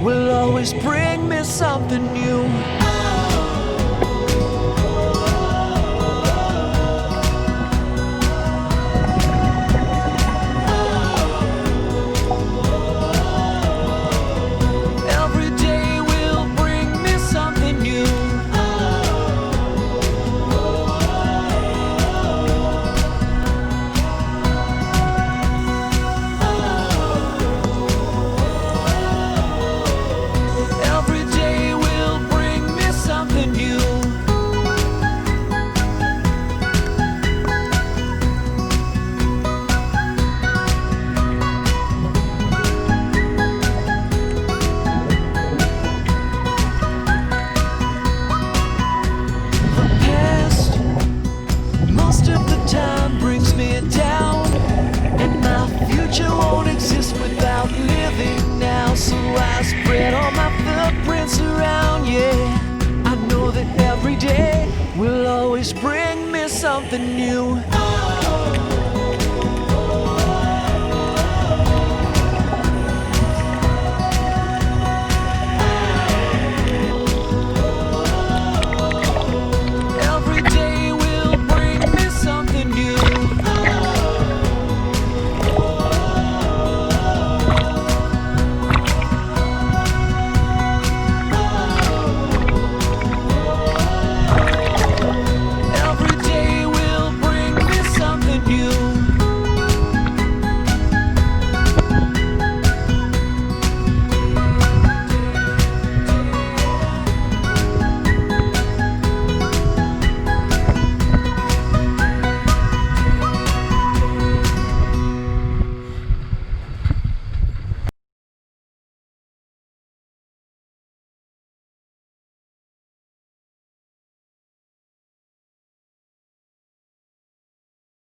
will always bring me something new. Every day will bring me something new. Every day will bring me something new. The past, most of the time, brings me down, and my future won't exist without living now. So I spread all my footprints around, yeah. I know that every day will always bring me something new.